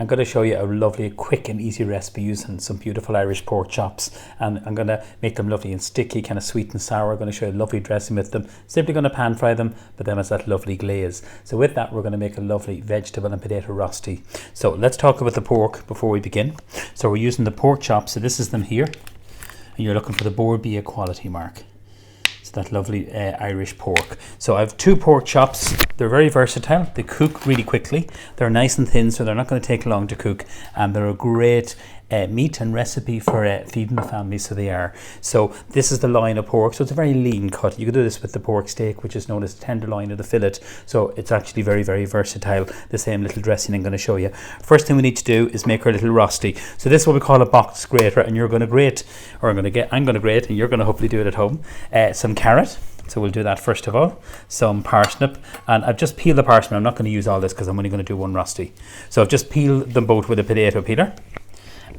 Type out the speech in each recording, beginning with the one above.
I'm going to show you a lovely, quick and easy recipe using some beautiful Irish pork chops, and I'm going to make them lovely and sticky, kind of sweet and sour. I'm going to show you a lovely dressing with them. Simply going to pan fry them, but then it's that lovely glaze. So with that, we're going to make a lovely vegetable and potato rosti. So let's talk about the pork before we begin. So we're using the pork chops. So this is them here, and you're looking for the Board B quality mark. That lovely Irish pork. So I have 2 pork chops. They're very versatile. They cook really quickly. They're nice and thin, so they're not going to take long to cook, and they're a great meat and recipe for feeding the family, so they are. So this is the loin of pork, so it's a very lean cut. You could do this with the pork steak, which is known as tenderloin or the fillet. So it's actually very, very versatile. The same little dressing I'm going to show you. First thing we need to do is make our little rosti. So this is what we call a box grater, and you're going to grate, or I'm going to grate, and you're going to hopefully do it at home. Some carrot. So we'll do that first of all. Some parsnip, and I've just peeled the parsnip. I'm not going to use all this because I'm only going to do one rosti. So I've just peeled them both with a potato peeler,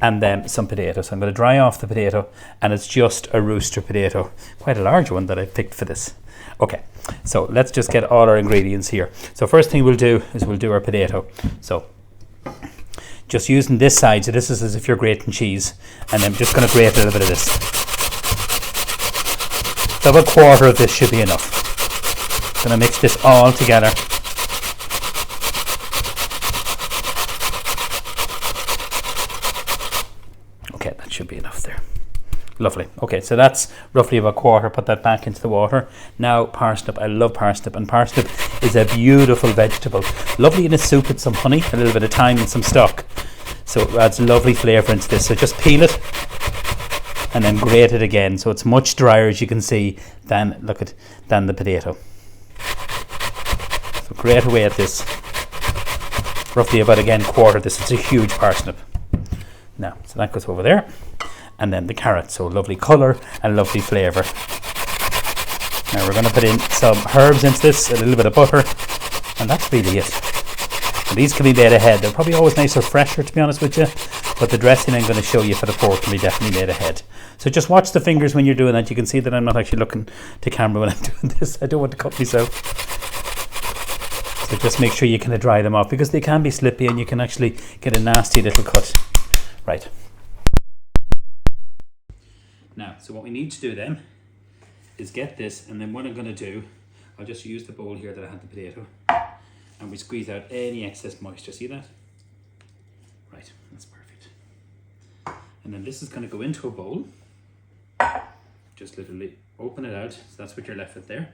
and then some potatoes. So I'm going to dry off the potato, and it's just a rooster potato, quite a large one that I picked for this. Okay, so let's just get all our ingredients here. So first thing we'll do is we'll do our potato. So just using this side, so this is as if you're grating cheese, and I'm just going to grate a little bit of this. So about a quarter of this should be enough. Going to mix this all together. Okay, that should be enough there. Lovely. Okay, so that's roughly about a quarter. Put that back into the water. Now parsnip. I love parsnip, and parsnip is a beautiful vegetable. Lovely in a soup with some honey, a little bit of thyme and some stock. So it adds lovely flavour into this. So just peel it and then grate it again, so it's much drier, as you can see, than the potato. So grate away at this, roughly about again quarter this. It's a huge parsnip. Now, so that goes over there, and then the carrot. So lovely colour and lovely flavour. Now we're going to put in some herbs into this, a little bit of butter, and that's really it. And these can be made ahead. They're probably always nicer, fresher, to be honest with you. But the dressing I'm going to show you for the pork can be definitely made ahead. So just watch the fingers when you're doing that. You can see that I'm not actually looking to camera when I'm doing this. I don't want to cut myself. So just make sure you kind of dry them off, because they can be slippy and you can actually get a nasty little cut. Right. Now, so what we need to do then is get this, and then what I'm going to do, I'll just use the bowl here that I had the potato, and we squeeze out any excess moisture. See that? Right, that's perfect. And then this is going to go into a bowl. Just literally open it out. So that's what you're left with there.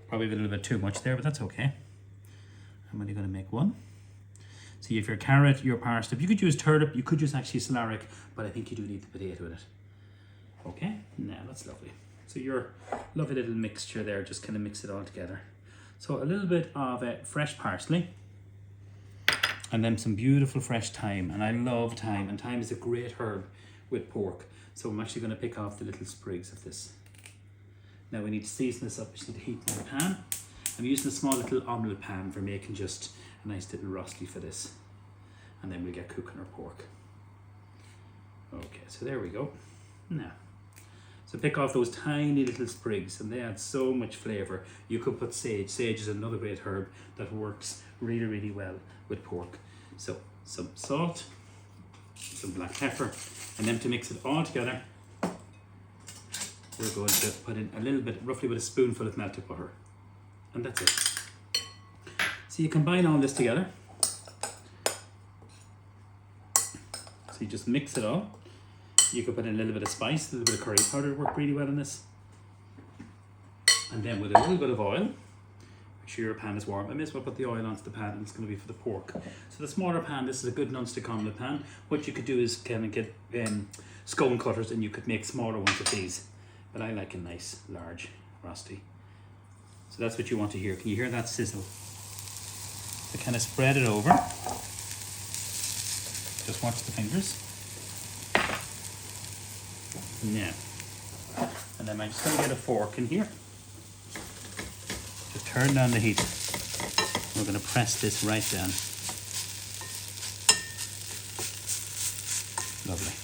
Probably a little bit too much there, but that's okay. I'm only going to make one. So you have your carrot, your parsnip. You could use turnip, you could use actually celeriac, but I think you do need the potato in it. Okay, now that's lovely. So your lovely little mixture there, just kind of mix it all together. So a little bit of fresh parsley, and then some beautiful fresh thyme. And I love thyme, and thyme is a great herb with pork. So I'm actually going to pick off the little sprigs of this. Now we need to season this up. We just need to heat my pan. I'm using a small little omelette pan for making just a nice little rosti for this. And then we'll get cooking our pork. Okay, so there we go. Now, so pick off those tiny little sprigs, and they add so much flavour. You could put sage. Sage is another great herb that works really, really well with pork. So some salt, some black pepper, and then to mix it all together, we're going to put in a little bit, roughly with a spoonful of melted butter. And that's it. So you combine all this together. So you just mix it all. You could put in a little bit of spice, a little bit of curry powder, work really well in this. And then with a little bit of oil, make sure your pan is warm. I may as well put the oil onto the pan, and it's going to be for the pork. So the smaller pan, this is a good non-stick omelette pan. What you could do is kind of get scone cutters, and you could make smaller ones of these. But I like a nice, large rosti. So that's what you want to hear. Can you hear that sizzle? So kind of spread it over. Just watch the fingers. Yeah. And then I'm just going to get a fork in here. Just turn down the heat. We're going to press this right down. Lovely.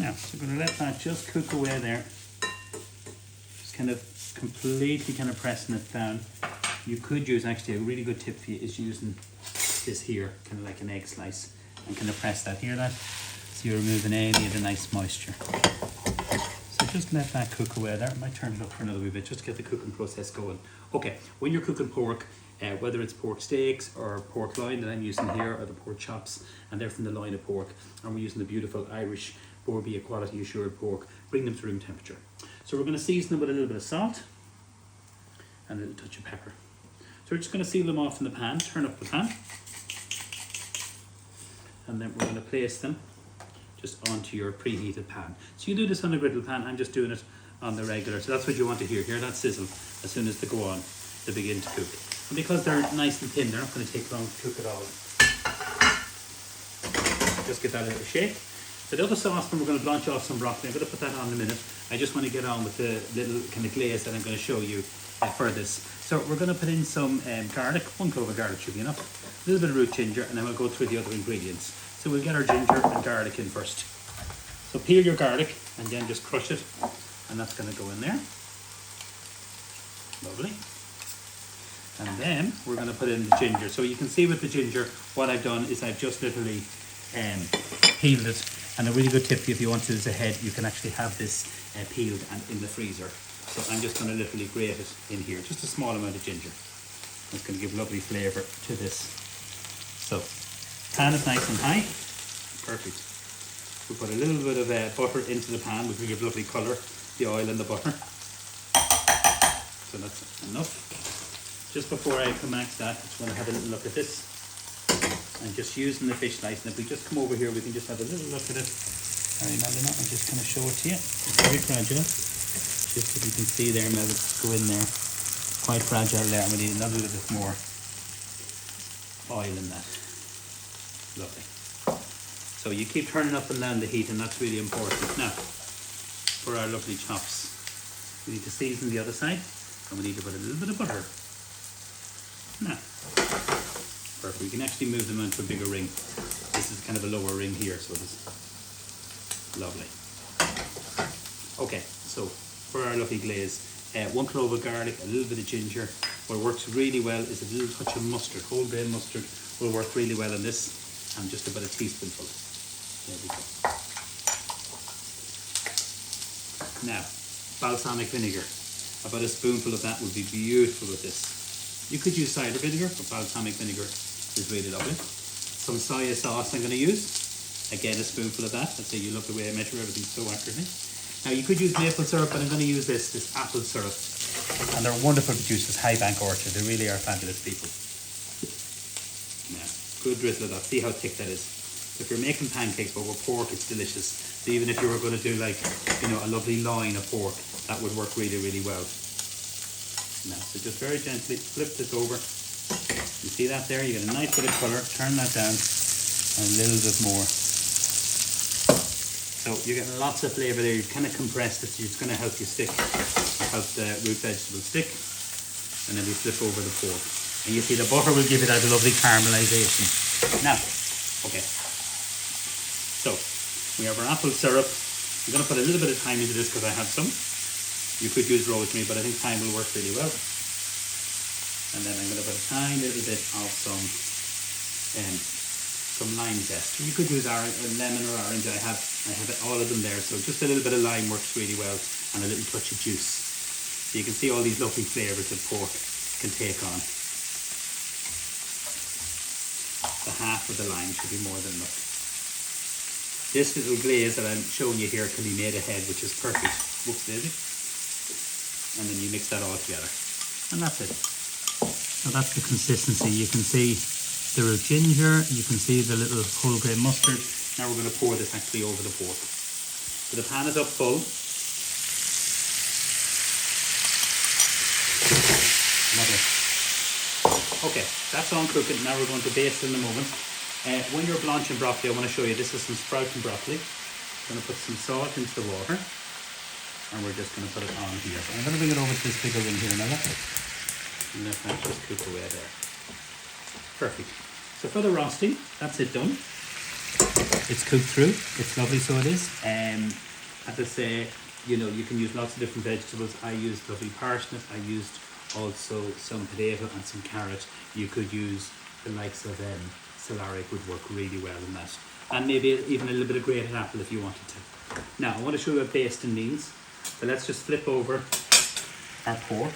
Now, so we're going to let that just cook away there. Just kind of completely kind of pressing it down. You could use, actually, a really good tip for you is using this here, kind of like an egg slice, and kind of press that. Hear that? So you're removing any of the nice moisture. So just let that cook away there. I might turn it up for another wee bit just to get the cooking process going. Okay, when you're cooking pork, whether it's pork steaks or pork loin that I'm using here, or the pork chops, and they're from the loin of pork, and we're using the beautiful Irish Borbia quality assured pork, bring them to room temperature. So we're going to season them with a little bit of salt and a little touch of pepper. So we're just going to seal them off in the pan, turn up the pan, and then we're going to place them just onto your preheated pan. So you do this on a griddle pan, I'm just doing it on the regular. So that's what you want to hear. Hear that sizzle as soon as they go on, they begin to cook. And because they're nice and thin, they're not going to take long to cook at all. Just give that a little shake. So the other sauce, when we're going to blanch off some broccoli, I'm going to put that on in a minute. I just want to get on with the little kind of glaze that I'm going to show you for this. So we're going to put in some garlic. 1 clove of garlic should be enough. A little bit of root ginger, and then we'll go through the other ingredients. So we'll get our ginger and garlic in first. So peel your garlic and then just crush it, and that's going to go in there. Lovely. And then we're going to put in the ginger. So you can see with the ginger, what I've done is I've just literally peeled it. And a really good tip if you want to is ahead, you can actually have this peeled and in the freezer. So I'm just going to literally grate it in here, just a small amount of ginger. It's going to give lovely flavour to this. So, pan is nice and high. Perfect. We'll put a little bit of butter into the pan, which will give lovely colour, the oil and the butter. So that's enough. Just before I come back to that, I just want to have a little look at this. I'm just using the fish slice, and if we just come over here, we can just have a little look at it. Sorry, Melina, I'm just going to show it to you. It's very fragile. Just so you can see there, Mel, go in there. Quite fragile there, and we need another little bit more oil in that. Lovely. So you keep turning up and down the heat, and that's really important. Now, for our lovely chops, we need to season the other side, and we need to put a little bit of butter. Now, perfect. We can actually move them into a bigger ring. This is kind of a lower ring here, so it's lovely. Okay, so for our lovely glaze, 1 clove of garlic, a little bit of ginger. What works really well is a little touch of mustard. Whole grain mustard will work really well in this, and just about a teaspoonful. There we go. Now, balsamic vinegar. About a spoonful of that would be beautiful with this. You could use cider vinegar, but balsamic vinegar is really lovely. Some soya sauce I'm going to use. Again, a spoonful of that. Let's say you love the way I measure everything so accurately. Now you could use maple syrup, but I'm going to use this apple syrup. And they're wonderful producers, High Bank Orchard. They really are fabulous people. Now, good drizzle of that. See how thick that is. If you're making pancakes, but with pork, it's delicious. So even if you were going to do like, you know, a lovely loin of pork, that would work really, really well. Now, so just very gently flip this over. You see that there? You get a nice bit of colour. Turn that down and a little bit more. So you're getting lots of flavour there. You've kind of compressed it, so it's going to help you stick, help the root vegetables stick. And then we flip over the pork. And you see the butter will give it that lovely caramelisation. Now, okay. So we have our apple syrup. I'm going to put a little bit of thyme into this because I have some. You could use rosemary, but I think thyme will work really well. And then I'm going to put a tiny little bit of some lime zest. You could use lemon or orange. I have all of them there. So just a little bit of lime works really well, and a little touch of juice. So you can see all these lovely flavours that pork can take on. The half of the lime should be more than enough. This little glaze that I'm showing you here can be made ahead, which is perfect. Whoops, daisy. And then you mix that all together, and that's it. So that's the consistency. You can see the root ginger, you can see the little whole grain mustard. Now we're going to pour this actually over the pork. So the pan is up full. Lovely. Okay, that's on cooking. Now we're going to baste in a moment. When you're blanching broccoli, I want to show you, this is some sprouting broccoli. I'm going to put some salt into the water. And we're just going to put it on here. So I'm going to bring it over to this bigger ring here now. And let that just cook away there. Perfect. So for the rosti, that's it done. It's cooked through. It's lovely, so it is. As I say, you know, you can use lots of different vegetables. I used lovely parsnip. I used also some potato and some carrot. You could use the likes of Solaric would work really well in that. And maybe even a little bit of grated apple if you wanted to. Now I want to show you about basting these. So let's just flip over our pork.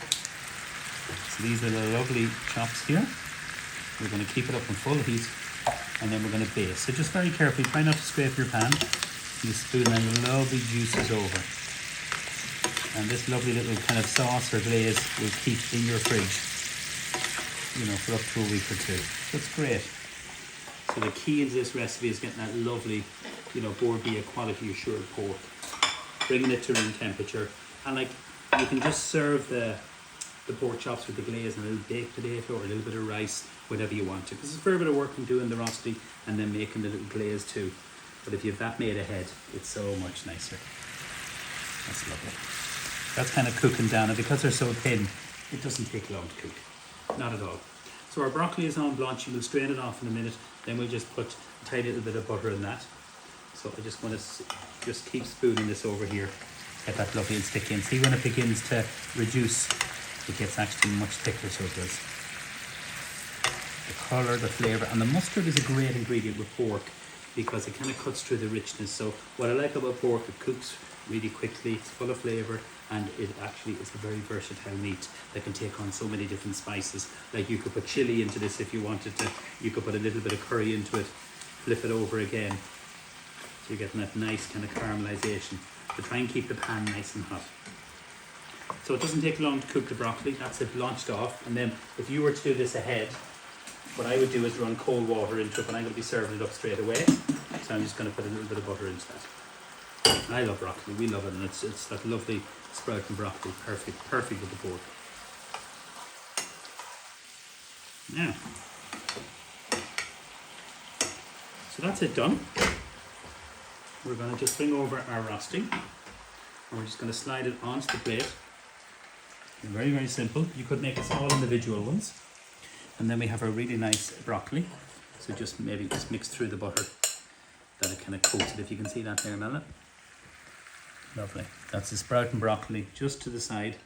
So these are the lovely chops here. We're going to keep it up on full heat and then we're going to baste. So just very carefully, try not to scrape your pan. You spoon them lovely juices over. And this lovely little kind of sauce or glaze will keep in your fridge, you know, for up to a week or two. So it's great. So the key in this recipe is getting that lovely, you know, Borbia quality assured pork, bringing it to room temperature, and like you can just serve the pork chops with the glaze and a little baked potato or a little bit of rice, whatever you want to, because it's a fair bit of work in doing the rosti and then making the little glaze too. But if you have that made ahead, it's so much nicer. That's lovely. That's kind of cooking down, and because they're so thin, it doesn't take long to cook, not at all. So our broccoli is on blanching. We'll strain it off in a minute. Then we'll just put a tiny little bit of butter in that. So I just want to just keep spooning this over here. Get that lovely and sticky. And see when it begins to reduce, it gets actually much thicker, so it does. The colour, the flavour, and the mustard is a great ingredient with pork because it kind of cuts through the richness. So what I like about pork, it cooks really quickly, it's full of flavour, and it actually is a very versatile meat that can take on so many different spices. Like you could put chili into this if you wanted to, you could put a little bit of curry into it, flip it over again. So you're getting that nice kind of caramelization. But try and keep the pan nice and hot. So it doesn't take long to cook the broccoli, that's it blanched off. And then if you were to do this ahead, what I would do is run cold water into it, but I'm going to be serving it up straight away. So I'm just going to put a little bit of butter into that. I love broccoli, we love it, and it's that lovely sprouting broccoli, perfect with the pork. Now, so that's it done. We're going to just bring over our rosti, and we're just going to slide it onto the plate. Very, very simple. You could make us all individual ones. And then we have a really nice broccoli. So just maybe just mix through the butter that it kind of coats it, if you can see that there, Melanie. Lovely. That's the sprouting broccoli just to the side.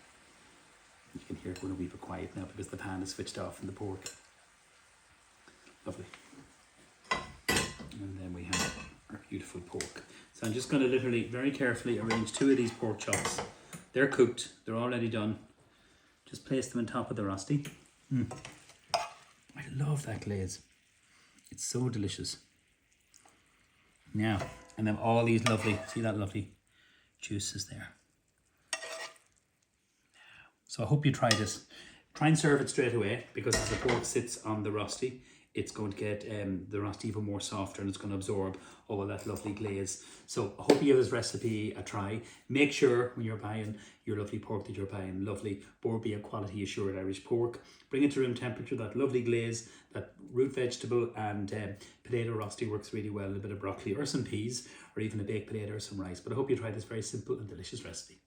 You can hear it going a wee bit quiet now because the pan is switched off from the pork. Lovely. And then we have our beautiful pork. So I'm just going to literally very carefully arrange 2 of these pork chops. They're cooked, they're already done. Just place them on top of the rosti. I love that glaze. It's so delicious. Now, and then all these lovely, see that lovely juices there. So I hope you try this. Try and serve it straight away, because as the pork sits on the rosti, it's going to get the rosti even more softer, and it's going to absorb all that lovely glaze. So I hope you give this recipe a try. Make sure when you're buying your lovely pork that you're buying lovely Borbia quality assured Irish pork. Bring it to room temperature. That lovely glaze, that root vegetable and potato rosti works really well. A bit of broccoli or some peas, or even a baked potato or some rice. But I hope you try this very simple and delicious recipe.